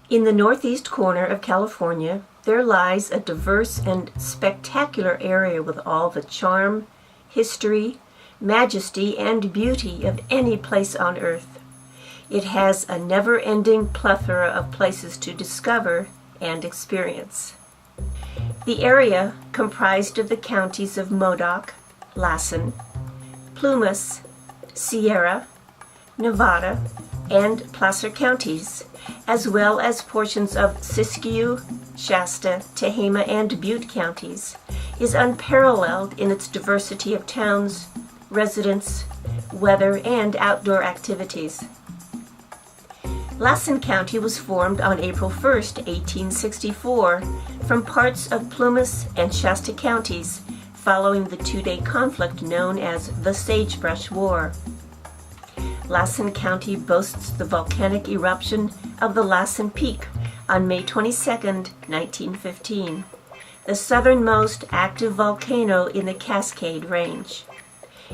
In the northeast corner of California, there lies a diverse and spectacular area with all the charm, history, majesty, and beauty of any place on earth. It has a never-ending plethora of places to discover and experience. The area comprised of the counties of Modoc, Lassen, Plumas, Sierra, Nevada, and Placer counties, as well as portions of Siskiyou, Shasta, Tehama, and Butte counties, is unparalleled in its diversity of towns, residents, weather, and outdoor activities. Lassen County was formed on April 1, 1864, from parts of Plumas and Shasta counties following the two-day conflict known as the Sagebrush War. Lassen County boasts the volcanic eruption of the Lassen Peak on May 22, 1915, the southernmost active volcano in the Cascade Range.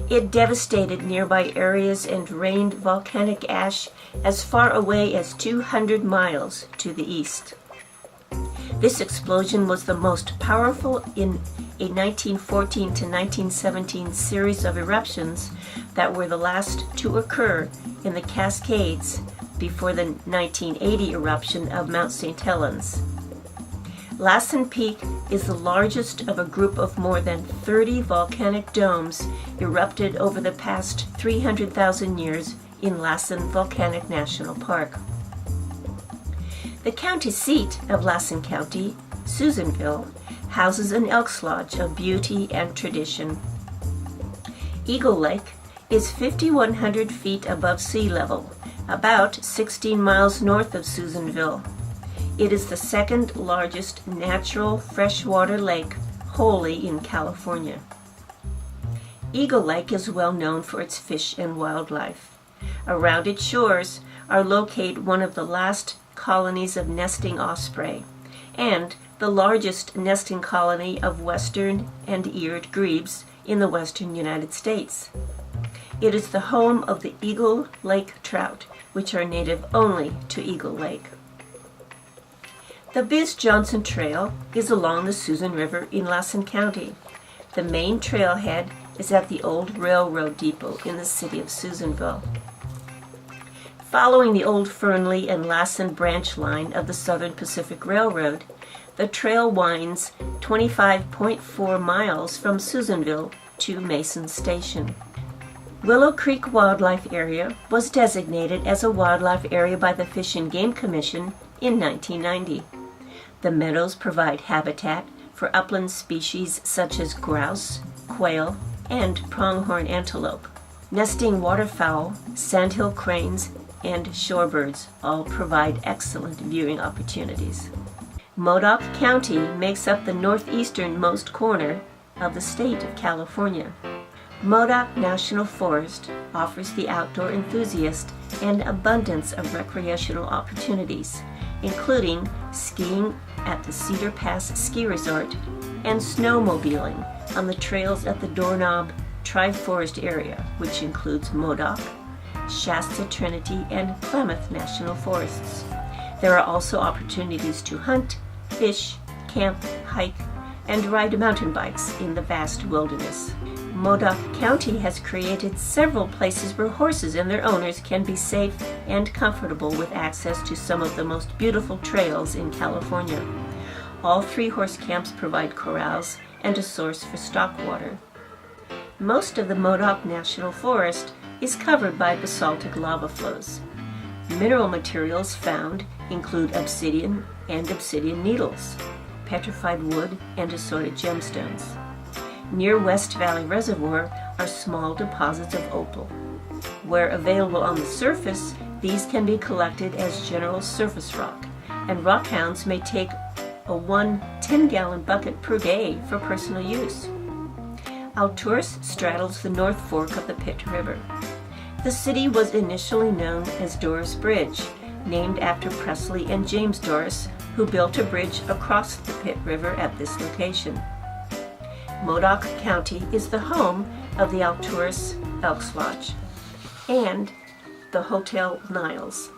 It devastated nearby areas and rained volcanic ash as far away as 200 miles to the east. This explosion was the most powerful in a 1914 to 1917 series of eruptions that were the last to occur in the Cascades before the 1980 eruption of Mount St. Helens. Lassen Peak is the largest of a group of more than 30 volcanic domes erupted over the past 300,000 years in Lassen Volcanic National Park. The county seat of Lassen County, Susanville, houses an Elks Lodge of beauty and tradition. Eagle Lake is 5,100 feet above sea level, about 16 miles north of Susanville. It is the second largest natural freshwater lake wholly in California. Eagle Lake is well known for its fish and wildlife. Around its shores are located one of the last colonies of nesting osprey and the largest nesting colony of western and eared grebes in the western United States. It is the home of the Eagle Lake trout, which are native only to Eagle Lake. The Biz Johnson Trail is along the Susan River in Lassen County. The main trailhead is at the old railroad depot in the city of Susanville. Following the old Fernley and Lassen branch line of the Southern Pacific Railroad, the trail winds 25.4 miles from Susanville to Mason Station. Willow Creek Wildlife Area was designated as a wildlife area by the Fish and Game Commission in 1990. The meadows provide habitat for upland species such as grouse, quail, and pronghorn antelope. Nesting waterfowl, sandhill cranes, and shorebirds all provide excellent viewing opportunities. Modoc County makes up the northeasternmost corner of the state of California. Modoc National Forest offers the outdoor enthusiast an abundance of recreational opportunities, including skiing at the Cedar Pass Ski Resort and snowmobiling on the trails at the Doorknob Tri-Forest area, which includes Modoc, Shasta, Trinity, and Klamath National Forests. There are also opportunities to hunt, fish, camp, hike, and ride mountain bikes in the vast wilderness. Modoc County has created several places where horses and their owners can be safe and comfortable with access to some of the most beautiful trails in California. All 3 horse camps provide corrals and a source for stock water. Most of the Modoc National Forest is covered by basaltic lava flows. Mineral materials found include obsidian and obsidian needles, petrified wood, and assorted gemstones. Near West Valley Reservoir are small deposits of opal. Where available on the surface, these can be collected as general surface rock, and rockhounds may take a 1 10-gallon bucket per day for personal use. Alturas straddles the North Fork of the Pitt River. The city was initially known as Doris Bridge, named after Presley and James Doris, who built a bridge across the Pitt River at this location. Modoc County is the home of the Alturas Elks Lodge and the Hotel Niles.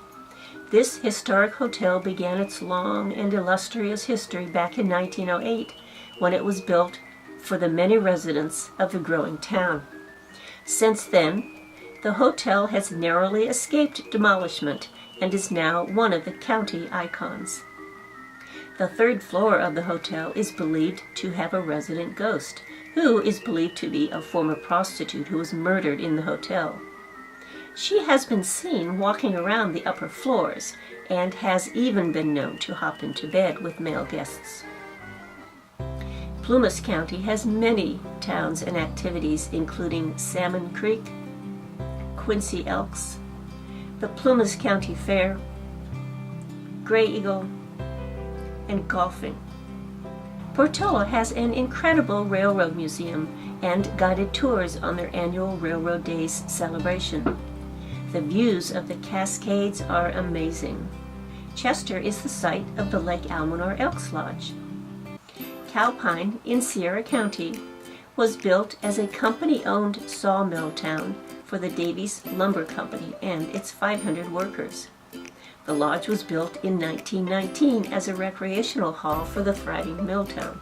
This historic hotel began its long and illustrious history back in 1908 when it was built for the many residents of the growing town. Since then, the hotel has narrowly escaped demolishment and is now one of the county icons. The third floor of the hotel is believed to have a resident ghost, who is believed to be a former prostitute who was murdered in the hotel. She has been seen walking around the upper floors and has even been known to hop into bed with male guests. Plumas County has many towns and activities, including Salmon Creek, Quincy Elks, the Plumas County Fair, Gray Eagle, and golfing. Portola has an incredible railroad museum and guided tours on their annual Railroad Days celebration. The views of the Cascades are amazing. Chester is the site of the Lake Almanor Elks Lodge. Calpine in Sierra County was built as a company-owned sawmill town for the Davies Lumber Company and its 500 workers. The lodge was built in 1919 as a recreational hall for the thriving mill town.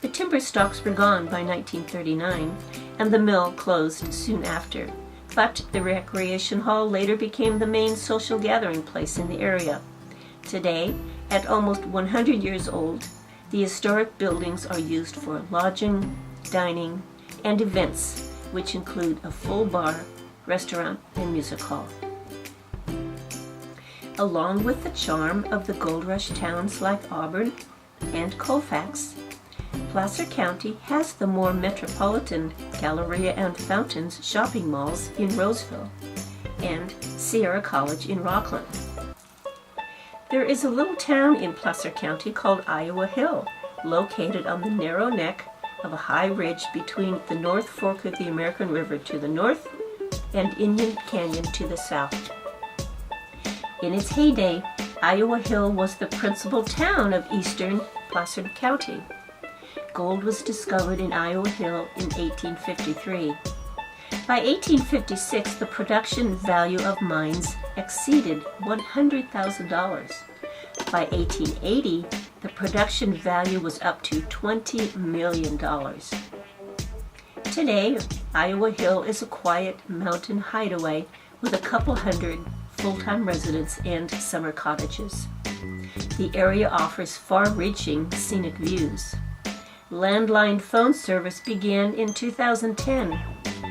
The timber stocks were gone by 1939, and the mill closed soon after, but the recreation hall later became the main social gathering place in the area. Today, at almost 100 years old, the historic buildings are used for lodging, dining, and events, which include a full bar, restaurant, and music hall. Along with the charm of the gold rush towns like Auburn and Colfax, Placer County has the more metropolitan Galleria and Fountains shopping malls in Roseville and Sierra College in Rockland. There is a little town in Placer County called Iowa Hill, located on the narrow neck of a high ridge between the North Fork of the American River to the north and Indian Canyon to the south. In its heyday, Iowa Hill was the principal town of eastern Placer County. Gold was discovered in Iowa Hill in 1853. By 1856, the production value of mines exceeded $100,000. By 1880, the production value was up to $20 million. Today, Iowa Hill is a quiet mountain hideaway with a couple hundred full-time residents and summer cottages. The area offers far-reaching scenic views. Landline phone service began in 2010.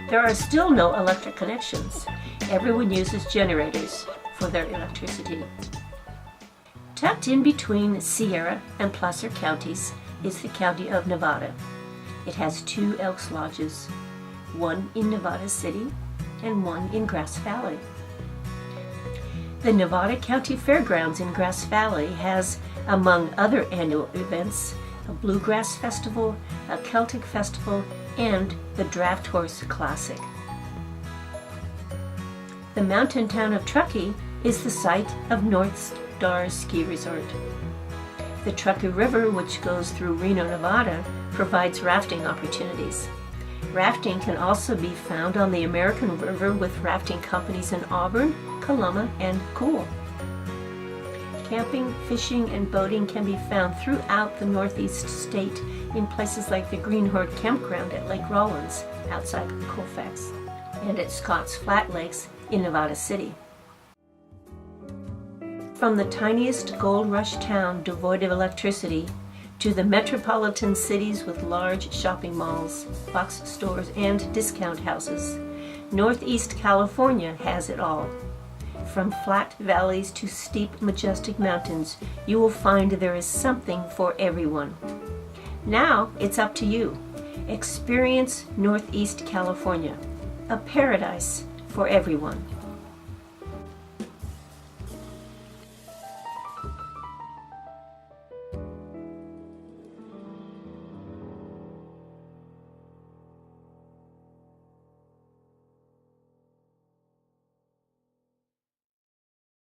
There are still no electric connections. Everyone uses generators for their electricity. Tucked in between Sierra and Placer counties is the county of Nevada. It has 2 Elks Lodges, one in Nevada City and one in Grass Valley. The Nevada County Fairgrounds in Grass Valley has, among other annual events, a Bluegrass Festival, a Celtic Festival, and the Draft Horse Classic. The mountain town of Truckee is the site of North Star Ski Resort. The Truckee River, which goes through Reno, Nevada, provides rafting opportunities. Rafting can also be found on the American River with rafting companies in Auburn, Coloma, and Cool. Camping, fishing, and boating can be found throughout the Northeast state in places like the Greenhorn Campground at Lake Rawlins outside Colfax and at Scotts Flat Lakes in Nevada City. From the tiniest gold rush town devoid of electricity to the metropolitan cities with large shopping malls, box stores, and discount houses, Northeast California has it all. From flat valleys to steep, majestic mountains, you will find there is something for everyone. Now it's up to you. Experience Northeast California, a paradise for everyone.